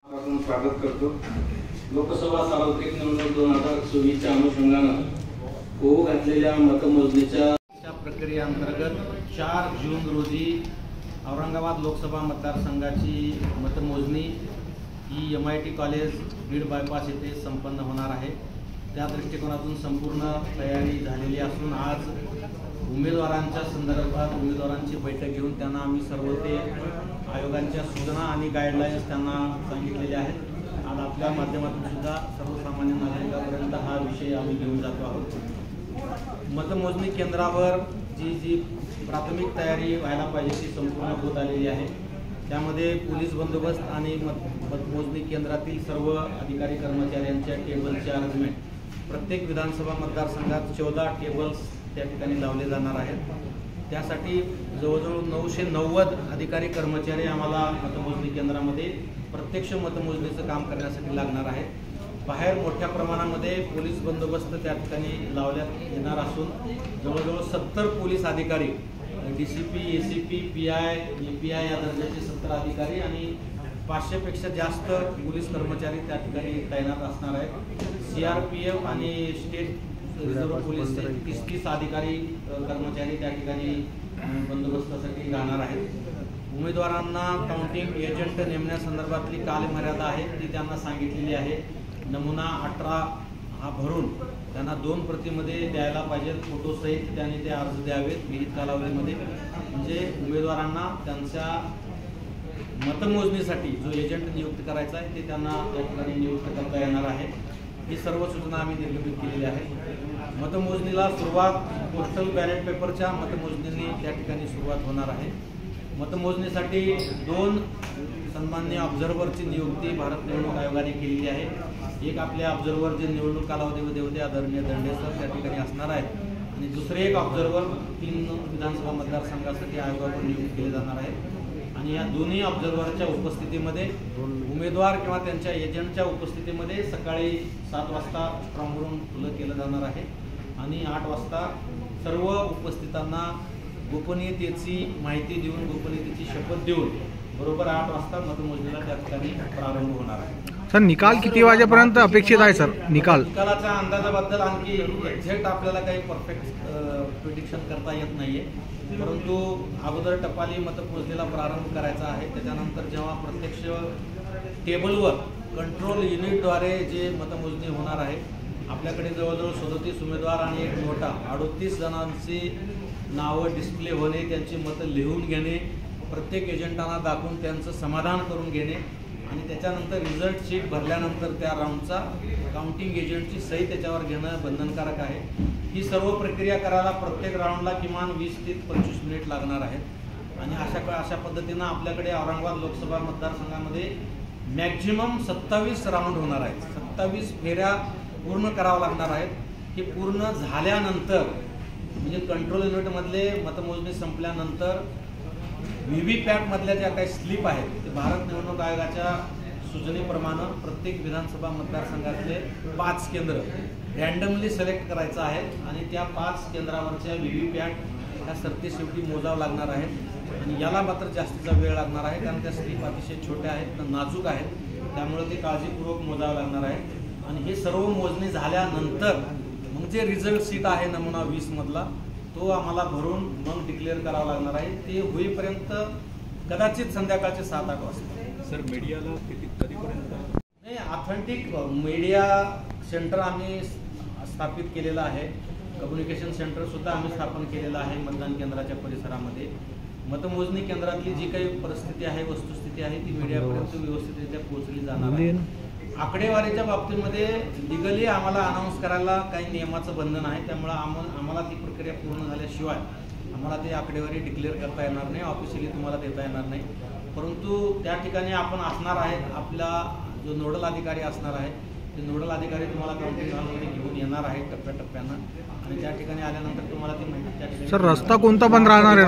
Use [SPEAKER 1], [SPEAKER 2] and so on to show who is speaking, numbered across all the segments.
[SPEAKER 1] आपण स्वागत करतो। लोकसभा सार्वत्रिक निवडणूक 2024 च्या अनुषंगाने होऊ घातलेल्या मतमोजणीच्या प्रक्रियेअंतर्गत 4 जून रोजी औरंगाबाद लोकसभा मतदारसंघाची मतमोजणी ही MIT कॉलेज बीड बायपास येथे संपन्न होणार आहे। त्या दृष्टिकोनातून संपूर्ण तयारी झालेली असून आज उमेदवारांच्या संदर्भात उमेदवारांची बैठक घेऊन त्यांना आम्ही सर्व ते आयोगांच्या सूचना आणि गाईडलाईन्स त्यांना सांगितलेल्या आहेत। आज आपल्या माध्यमातून सुद्धा सर्वसामान्य नागरिकांपर्यंत हा विषय आम्ही घेऊन जातो आहोत। मतमोजणी केंद्रावर जी प्राथमिक तयारी व्हायला पाहिजे ती संपूर्ण होत आलेली आहे। त्यामध्ये पोलीस बंदोबस्त आणि मतमोजणी केंद्रातील सर्व अधिकारी कर्मचाऱ्यांच्या टेबलचे अरेंजमेंट प्रत्येक विधानसभा मतदारसंघात 14 टेबल्स त्या ठिकाणी लावले जाणार आहेत। त्यासाठी जवळजवळ 990 अधिकारी कर्मचारी आम्हाला मतमोजणी केंद्रामध्ये प्रत्यक्ष मतमोजणीचं काम करण्यासाठी लागणार आहे। बाहेर मोठ्या प्रमाणामध्ये पोलीस बंदोबस्त त्या ठिकाणी लावण्यात येणार असून जवळजवळ 70 पोलीस अधिकारी DCP, ACP, PI, API या दर्जाचे 70 अधिकारी आणि 500 पेक्षा जास्त पोलीस कर्मचारी त्या ठिकाणी तैनात असणार आहेत। CRPF आणि स्टेट रिझर्व्ह पोलीस 30 अधिकारी कर्मचारी त्या ठिकाणी बंदोबस्तासाठी राहणार आहेत। उमेदवारांना काउंटिंग एजंट नेमण्यासंदर्भातली कालमर्यादा आहे ती त्यांना सांगितलेली आहे। नमुना 18 हा भरून त्यांना 2 प्रतीमध्ये द्यायला पाहिजे, फोटोसहित त्यांनी ते अर्ज द्यावेत विहित कालावधीमध्ये। म्हणजे उमेदवारांना त्यांच्या मतमोजणीसाठी जो एजंट नियुक्त करायचा आहे ते त्यांना त्या ठिकाणी नियुक्त करता येणार आहे। ही सर्व सूचना आम्ही निर्गमित केलेली आहे। मतमोजणीला सुरुवात पोस्टल बॅलेट पेपरच्या मतमोजणीने त्या ठिकाणी सुरुवात होणार आहे। मतमोजणीसाठी 2 सन्मान्य ऑब्झर्व्हरची नियुक्ती भारत निवडणूक आयोगाने केलेली आहे। एक आपले ऑब्झर्व्हर जे निवडणूक कालावधीमध्ये होते आदरणीय दंडेसर त्या ठिकाणी असणार आहेत आणि दुसरे एक ऑब्झर्व्हर 3 विधानसभा मतदारसंघासाठी आयोगाकडून नियुक्त केले जाणार आहेत। आणि या दोन्ही ऑब्झर्व्हरच्या उपस्थितीमध्ये उमेदवार किंवा त्यांच्या एजंटच्या उपस्थितीमध्ये सकाळी 7 वाजता स्ट्रॉंग रूम खुलं केलं जाणार आहे आणि 8 वाजता सर्व उपस्थितांना गोपनीयतेची माहिती देऊन गोपनीयतेची शपथ देऊन बरोबर 8 वाजता मतमोजणीला त्या ठिकाणी प्रारंभ होणार आहे।
[SPEAKER 2] सर, निकाल किती वाजेपर्यंत अपेक्षित आहे सर?
[SPEAKER 1] निकालाच्या अंदाजाबद्दल आणखी एक्झॅक्ट आपल्याला काही परफेक्ट प्रिडिक्शन करता येत नाहीये, परंतु अगोदर टपाली मतमोजणीला प्रारंभ करायचा आहे। त्याच्यानंतर जेव्हा प्रत्यक्ष टेबलवर कंट्रोल युनिटद्वारे जे मतमोजणी होणार आहे, आपल्याकडे जवळजवळ 37 उमेदवार आणि एक नोटा 38 जणांची नावं डिस्प्ले होणे, त्यांची मतं लिहून घेणे, प्रत्येक एजंटांना दाखवून त्यांचं समाधान करून घेणे आणि त्याच्यानंतर रिझल्ट शीट भरल्यानंतर त्या राऊंडचा काउंटिंग एजंटची सही त्याच्यावर घेणं बंधनकारक आहे। ही सर्व प्रक्रिया करायला प्रत्येक राऊंडला किमान 20 ते 25 मिनिट लागणार आहेत आणि अशा पद्धतीनं आपल्याकडे औरंगाबाद लोकसभा मतदारसंघामध्ये मॅक्झिमम 27 राऊंड होणार आहेत। 27 फेऱ्या पूर्ण कराव्या लागणार आहेत। हे पूर्ण झाल्यानंतर म्हणजे कंट्रोल युनिटमधले मतमोजणी संपल्यानंतर VVPAT मधल्या ज्या काही स्लिप आहेत ते भारत निवडणूक आयोगाच्या सूचनेप्रमाणे प्रत्येक विधानसभा मतदारसंघातले 5 केंद्र रँडमली सिलेक्ट करायचं आहे आणि त्या 5 केंद्रावरच्या VVPAT ह्या सरतेशेवटी मोजावं लागणार आहेत आणि याला मात्र जास्तीचा वेळ लागणार आहे कारण त्या स्लिप अतिशय छोट्या आहेत, नाजूक आहेत, त्यामुळे ते काळजीपूर्वक मोजावं लागणार आहे। आणि हे सर्व मोजणी झाल्यानंतर मग जे रिझल्ट शीट आहे नमुना 20 मधला तो आम्हाला भरून मग डिक्लेअर करावा लागणार आहे। ते होईपर्यंत कदाचित संध्याकाळचे 7-8 वाजता।
[SPEAKER 3] सर, मीडियाला कधीपर्यंत
[SPEAKER 1] नाही, ऑथेंटिक मीडिया सेंटर आम्ही स्थापित केलेलं आहे। कम्युनिकेशन सेंटर सुद्धा आम्ही स्थापन केलेलं आहे मतदान केंद्राच्या परिसरामध्ये। मतमोजणी केंद्रातली जी काही परिस्थिती आहे, वस्तुस्थिती आहे ती मीडियापर्यंत व्यवस्थितरित्या पोहोचली जाणार आहे। आकडेवारीच्या बाबतीमध्ये लिगली आम्हाला अनाऊन्स करायला काही नियमाचं बंधन आहे, त्यामुळे आम्हाला ती प्रक्रिया पूर्ण झाल्याशिवाय आम्हाला ते आकडेवारी डिक्लेअर करता येणार नाही, ऑफिशियली तुम्हाला देता येणार नाही। परंतु त्या ठिकाणी आपण असणार आहेत, आपला जो नोडल अधिकारी असणार आहे ते नोडल अधिकारी तुम्हाला काउंटिंग हॉलमध्ये घेऊन येणार आहे टप्प्याटप्प्यानं आणि त्या ठिकाणी आल्यानंतर तुम्हाला ती माहिती त्या ठिकाणी।
[SPEAKER 2] सर, रस्ता कोणता बंद राहणार आहे?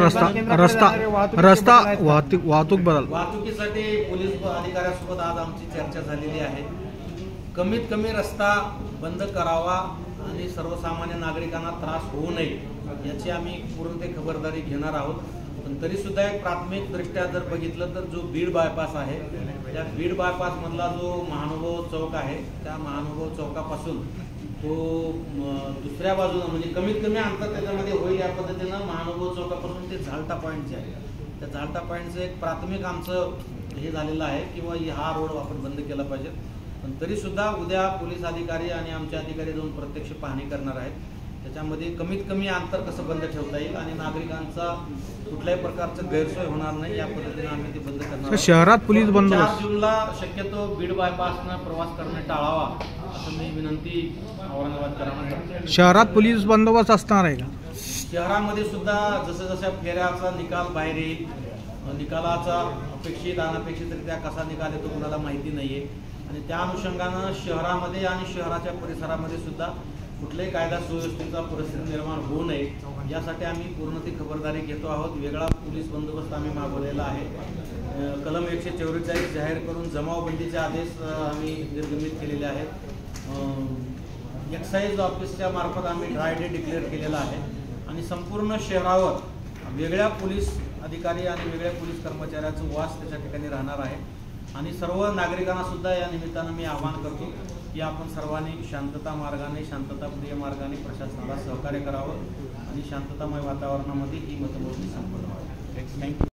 [SPEAKER 2] रस्ता वाहतूक बदल
[SPEAKER 1] वाहतुकीसाठी पोलीस अधिकाऱ्यांसोबत आज आमची चर्चा झालेली आहे। कमीत कमी रस्ता बंद करावा आणि सर्वसामान्य नागरिकांना त्रास होऊ नये याची आम्ही पूर्ण खबरदारी घेणार आहोत। पण तरी सुद्धा एक प्राथमिक दृष्ट्या जर बघितलं तर जो बीड बायपास आहे, त्या बीड बायपास मधला जो महानुभाव चौक आहे, त्या महानुभाव चौकापासून तो दुसऱ्या बाजूला म्हणजे कमीत कमी अंतर त्याच्यामध्ये होईल या पद्धतीनं महानुभाव चौकापासून ते झालटा पॉईंट जे आहे, त्या झालटा पॉईंटचं एक प्राथमिक आमचं हे झालेलं आहे किंवा हा रोड आपण बंद केला पाहिजे. पण तरी सुद्धा उद्या पोलीस अधिकारी आणि आमचे अधिकारी जाऊन प्रत्यक्ष पाहणी करणार आहेत. त्याच्यामध्ये कमीत कमी अंतर कसं बंद ठेवता येईल आणि नागरिकांचा कुठल्याही प्रकारचं गैरसोय होणार नाही या पद्धतीने आम्ही ते बंद करणार आहोत.
[SPEAKER 2] शहरात पोलीस बंदोबस्त
[SPEAKER 1] 4 जूनला शक्यतो बीड बायपासनं प्रवास करणे टाळावा असं मी विनंती औरंगाबादकरांना करतो.
[SPEAKER 2] शहरात पोलीस बंदोबस्त असणार आहे का?
[SPEAKER 1] शहरामध्ये सुद्धा जसं जसं फेऱ्याचा निकाल बाहेर येईल, निकालाचा अपेक्षित अनपेक्षितरित्या कसा निकाल येतो कुणाला माहिती नाहीये आणि त्या अनुषंगानं शहरामध्ये आणि शहराच्या परिसरामध्ये सुद्धा कुठल्याही कायदा सुव्यवस्थेचा परिस्थिती निर्माण होऊ नये यासाठी आम्ही पूर्ण ती खबरदारी घेतो आहोत. वेगळा पोलीस बंदोबस्त आम्ही मागवलेला आहे. कलम 144 जाहीर करून जमावबंदीचे आदेश आम्ही निर्गमित केलेले आहेत. एक्साईज ऑफिसच्या मार्फत आम्ही ड्राय डे डिक्लेअर केलेला आहे आणि संपूर्ण शहरावर वेगळ्या पोलीस अधिकारी आणि वेगळ्या पोलीस कर्मचाऱ्याचं वास त्याच्या ठिकाणी राहणार आहे. आणि सर्व नागरिकांना सुद्धा या निमित्तानं मी आवाहन करतो की आपण सर्वांनी शांतता मार्गाने, शांतताप्रिय मार्गाने प्रशासनाला सहकार्य करावं आणि शांततामय वातावरणामध्ये ही मतमोजणी संपन्न व्हावी. थँक्यू.